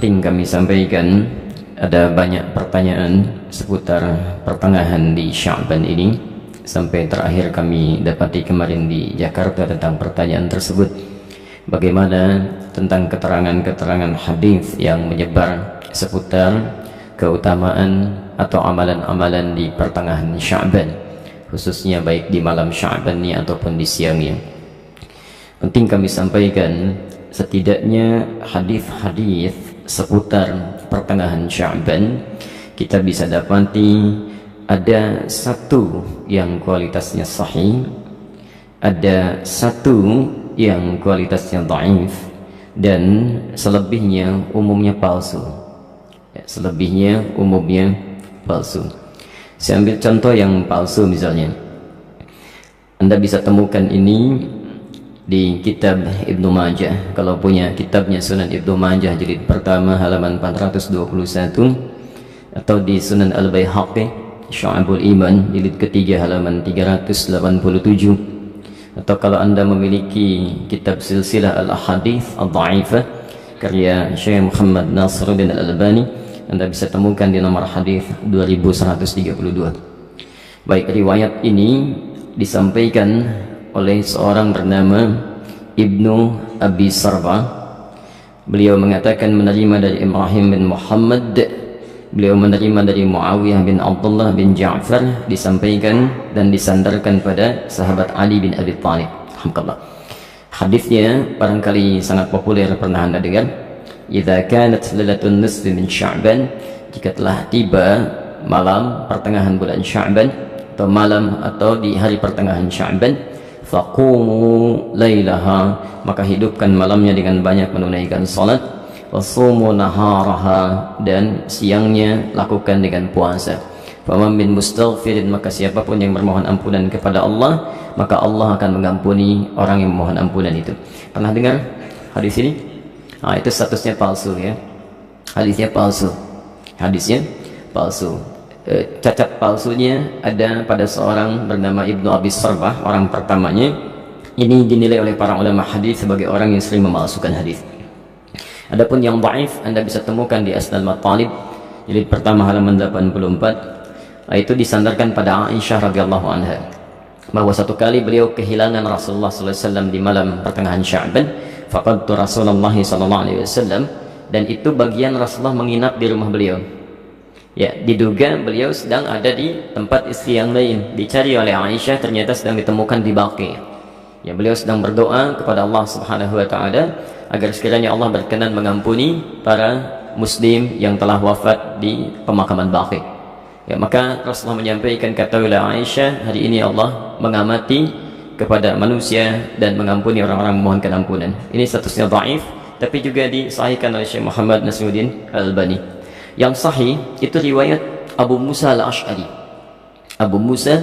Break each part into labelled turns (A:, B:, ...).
A: penting kami sampaikan, ada banyak pertanyaan seputar pertengahan di Sya'ban ini. Sampai terakhir kami dapati kemarin di Jakarta tentang pertanyaan tersebut. Bagaimana tentang keterangan-keterangan hadis yang menyebar seputar keutamaan atau amalan-amalan di pertengahan Sya'ban, khususnya baik di malam Sya'ban ini ataupun di siangnya. Penting kami sampaikan, setidaknya hadis-hadis seputar pertengahan Sya'ban kita bisa dapati ada satu yang kualitasnya sahih, ada satu yang kualitasnya dhaif, dan selebihnya umumnya palsu. Selebihnya umumnya palsu. Saya ambil contoh yang palsu misalnya. Anda bisa temukan ini di kitab Ibnu Majah. Kalau punya kitabnya Sunan Ibnu Majah jilid pertama halaman 421, atau di Sunan Al-Baihaqi Syu'abul Iman jilid ketiga halaman 387, atau kalau Anda memiliki kitab Silsilah Al-Ahadits Al-Dha'ifah karya Syekh Muhammad Nasiruddin Al-Albani, Anda bisa temukan di nomor hadis 2132. Baik, riwayat ini disampaikan oleh seorang bernama Ibnu Abi Sarba. Beliau mengatakan menerima dari Ibrahim bin Muhammad, beliau menerima dari Muawiyah bin Abdullah bin Ja'far, disampaikan dan disandarkan pada sahabat Ali bin Abi Thalib. Alhamdulillah. Hadisnya barangkali sangat populer, pernah Anda dengar. Idza kanat lailatun nisfi min Sya'ban, jika telah tiba malam pertengahan bulan Sya'ban, atau malam atau di hari pertengahan Sya'ban, faqumu lailaha, maka hidupkan malamnya dengan banyak menunaikan salat, wasumu naharaha, dan siangnya lakukan dengan puasa. Faman min mustaghfirin, maka siapapun yang bermohon ampunan kepada Allah, maka Allah akan mengampuni orang yang memohon ampunan itu. Pernah dengar hadis ini? Nah, itu statusnya palsu ya. Hadisnya palsu. Hadisnya palsu. Cacat palsunya ada pada seorang bernama Ibnu Abi Sarbah, orang pertamanya. Ini dinilai oleh para ulama hadis sebagai orang yang sering memalsukan hadis. Adapun yang dhaif Anda bisa temukan di Asnal Matalib jilid pertama halaman 84. Itu disandarkan pada Aisyah radhiyallahu anha, bahwa satu kali beliau kehilangan Rasulullah sallallahu alaihi wasallam di malam pertengahan Sya'ban. Faqadtu Rasulullah sallallahu alaihi wasallam, dan itu bagian Rasulullah menginap di rumah beliau. Ya, diduga beliau sedang ada di tempat istri yang lain. Dicari oleh Aisyah, ternyata sedang ditemukan di Baqi. Ya, beliau sedang berdoa kepada Allah Subhanahu wa taala agar sekiranya Allah berkenan mengampuni para muslim yang telah wafat di pemakaman Baqi. Ya, maka Rasulullah menyampaikan, katakanlah Aisyah, hari ini Allah mengamati kepada manusia dan mengampuni orang-orang memohonkan ampunan. Ini statusnya dhaif, tapi juga disahihkan oleh Syekh Muhammad Nasiruddin Al-Albani. Yang sahih itu riwayat Abu Musa Al-Ash'ari. Abu Musa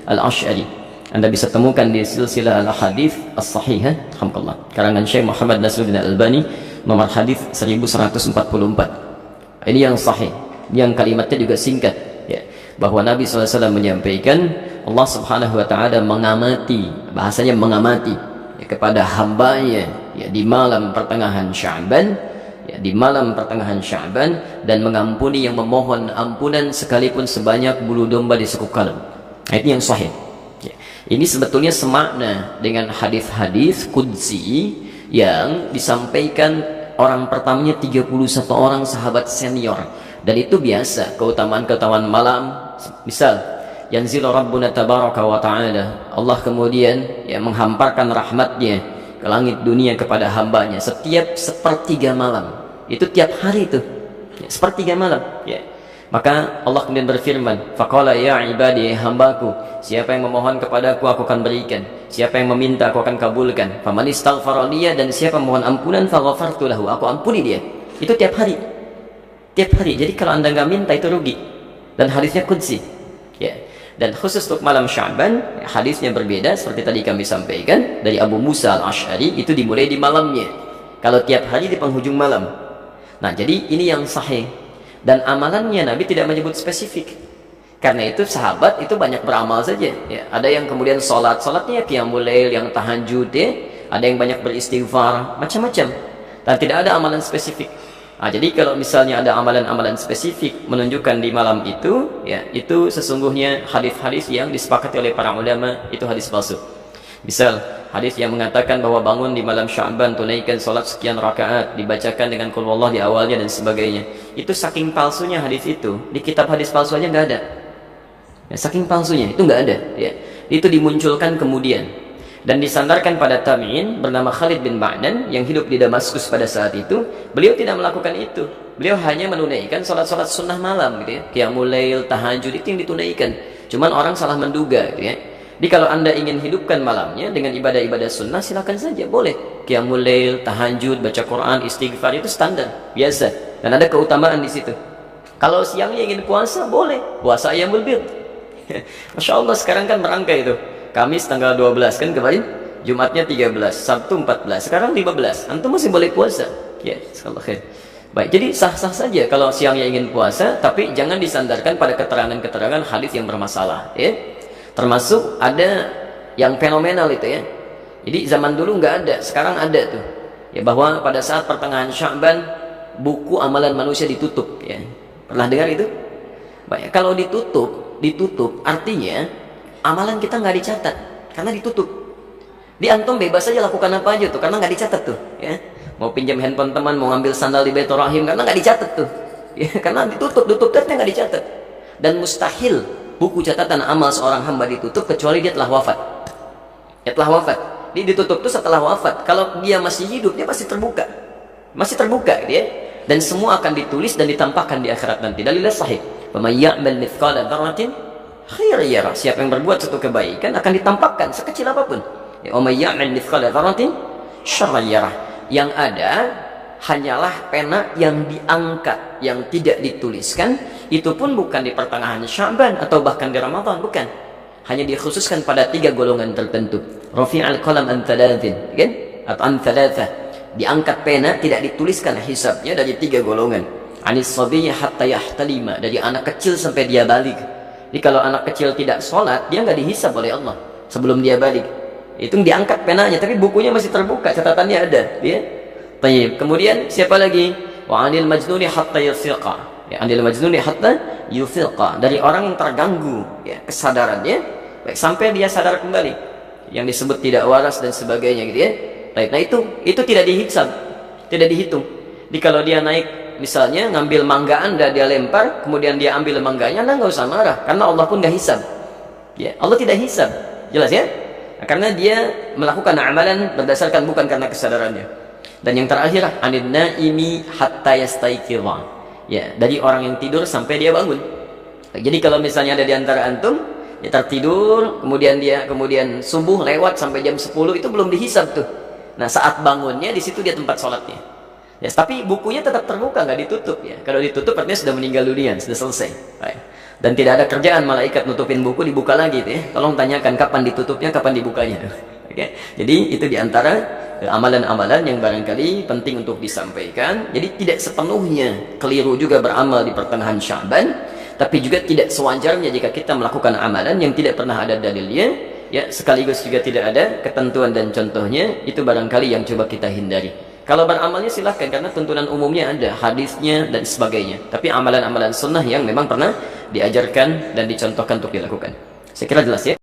A: Al-Ash'ari Anda bisa temukan di Silsilah Al-Hadits As-Sahihah, alhamdulillah, karangan Syekh Muhammad Nasiruddin Al-Albani, nomor hadis 1144. Ini yang sahih, yang kalimatnya juga singkat ya, bahwa Nabi SAW menyampaikan, Allah Subhanahu wa taala mengamati, bahasanya mengamati ya, kepada hambanya ya, di malam pertengahan Sya'ban, ya, di malam pertengahan Sya'ban, dan mengampuni yang memohon ampunan sekalipun sebanyak bulu domba di sekuk kalem. Itu yang sahih ya. Ini sebetulnya semakna dengan hadis-hadis qudsi yang disampaikan orang pertamanya 31 orang sahabat senior, dan itu biasa keutamaan-keutamaan malam. Misal yanzilu rabbuna tabaraka wa ta'ala, Allah kemudian ya menghamparkan rahmatnya ke langit dunia kepada hambanya setiap sepertiga malam. Itu tiap hari itu ya, sepertiga malam ya. Maka Allah kemudian berfirman, faqala ya ibadi, hambaku, siapa yang memohon kepadaku aku akan berikan, siapa yang meminta aku akan kabulkan, faman istaghfara liya, dan siapa memohon ampunan faghafartu lahu, aku ampuni dia. Itu tiap hari, tiap hari. Jadi kalau Anda nggak minta itu rugi, dan hadisnya qudsi ya. Dan khusus untuk malam Sya'ban, hadisnya berbeda seperti tadi kami sampaikan dari Abu Musa Al-Ash'ari, itu dimulai di malamnya. Kalau tiap hari di penghujung malam. Nah, jadi ini yang sahih. Dan amalannya Nabi tidak menyebut spesifik. Karena itu sahabat itu banyak beramal saja. Ya, ada yang kemudian salatnya qiyamul lail, yang tahajud ya. Ada yang banyak beristighfar, macam-macam. Dan tidak ada amalan spesifik. Jadi kalau misalnya ada amalan-amalan spesifik menunjukkan di malam itu, ya itu sesungguhnya hadis-hadis yang disepakati oleh para ulama itu hadis palsu. Misal hadis yang mengatakan bahwa bangun di malam Sya'ban, tunaikan salat sekian rakaat, dibacakan dengan qul huwallah di awalnya dan sebagainya. Itu saking palsunya hadis itu, di kitab hadis palsu aja nggak ada. Ya, saking palsunya itu nggak ada. Ya. Itu dimunculkan kemudian. Dan disandarkan pada tabi'in bernama Khalid bin Ma'dan yang hidup di Damaskus pada saat itu. Beliau tidak melakukan itu. Beliau hanya menunaikan salat-salat sunnah malam gitu ya. Qiyamul lail, tahajud itu yang ditunaikan. Cuman orang salah menduga gitu ya. Jadi kalau Anda ingin hidupkan malamnya dengan ibadah-ibadah sunnah, silakan saja, boleh. Qiyamul lail, tahajud, baca Quran, istighfar itu standar, biasa. Dan ada keutamaan di situ. Kalau siangnya ingin puasa, boleh. Puasa ayyamul bid. Masya Allah sekarang kan merangkai itu. Kamis tanggal 12 kan kemarin, Jumatnya 13, Sabtu 14, sekarang 15. Antum masih boleh puasa. Ya, insyaallah khair. Baik, jadi sah-sah saja kalau siangnya ingin puasa, tapi jangan disandarkan pada keterangan-keterangan hadis yang bermasalah, ya. Termasuk ada yang fenomenal itu ya. Jadi zaman dulu nggak ada, sekarang ada tuh. Ya, bahwa pada saat pertengahan Sya'ban buku amalan manusia ditutup, ya. Pernah dengar itu? Baik, kalau ditutup artinya amalan kita nggak dicatat karena ditutup. Di antum bebas saja lakukan apa aja tuh karena nggak dicatat tuh, ya. Mau pinjam handphone teman, mau ngambil sandal di Baitur Rahim karena nggak dicatat tuh, ya. Karena ditutup ternyata nggak dicatat. Dan mustahil buku catatan amal seorang hamba ditutup kecuali dia telah wafat. Ya telah wafat. Dia ditutup tuh setelah wafat. Kalau dia masih hidup dia pasti terbuka, dia. Dan semua akan ditulis dan ditampakkan di akhirat nanti. Dalilnya sahih. Faman ya'mal mithqala dzarratin khairan yarah. Siapa yang berbuat satu kebaikan akan ditampakkan sekecil apapun. Ya, wa may ya'mal mithqala dzarratin syarran yarah. Yang ada hanyalah pena yang diangkat, yang tidak dituliskan. Itu pun bukan di pertengahan Sya'ban atau bahkan di Ramadan, bukan. Hanya dikhususkan pada 3 golongan tertentu. Rafi'al qalam an thalathin, kan? Atau an thalatha. Diangkat pena, tidak dituliskan hisabnya dari 3 golongan. Anis sabiyya hatta yahtalima, dari anak kecil sampai dia balik. Jadi kalau anak kecil tidak sholat, dia nggak dihisab oleh Allah sebelum dia balik. Itu diangkat penanya, tapi bukunya masih terbuka, catatannya ada. Ya. Baik. Kemudian siapa lagi? Wa anil majnuni hatta yufiqa. Ya, anil majnuni hatta yufiqa, dari orang yang terganggu ya kesadarannya, baik sampai dia sadar kembali. Yang disebut tidak waras dan sebagainya gitu ya. Baik. Nah itu tidak dihisab, tidak dihitung. Jadi kalau dia naik misalnya ngambil mangga Anda, dia lempar, kemudian dia ambil mangganya, Anda nggak usah marah, karena Allah pun nggak hisab. Ya, Allah tidak hisab, jelas ya? Nah, karena dia melakukan amalan berdasarkan bukan karena kesadarannya. Dan yang terakhir, anin naimi hatta yastaiqidha. Ya, dari orang yang tidur sampai dia bangun. Jadi kalau misalnya ada di antara antum, ya tertidur, kemudian subuh lewat sampai jam 10 itu belum dihisab tuh. Nah, saat bangunnya di situ dia tempat sholatnya. Ya, tapi bukunya tetap terbuka, nggak ditutup ya. Kalau ditutup artinya sudah meninggal dunia, sudah selesai. Baik. Dan tidak ada kerjaan malaikat nutupin buku, dibuka lagi itu ya. Tolong tanyakan kapan ditutupnya, kapan dibukanya. Oke. Jadi itu diantara amalan-amalan yang barangkali penting untuk disampaikan. Jadi tidak sepenuhnya keliru juga beramal di pertengahan Sya'ban, tapi juga tidak sewajarnya jika kita melakukan amalan yang tidak pernah ada dalilnya. Ya, sekaligus juga tidak ada ketentuan dan contohnya, itu barangkali yang coba kita hindari. Kalau beramalnya silahkan, karena tuntunan umumnya ada, hadisnya dan sebagainya. Tapi amalan-amalan sunnah yang memang pernah diajarkan dan dicontohkan untuk dilakukan. Saya kira jelas ya.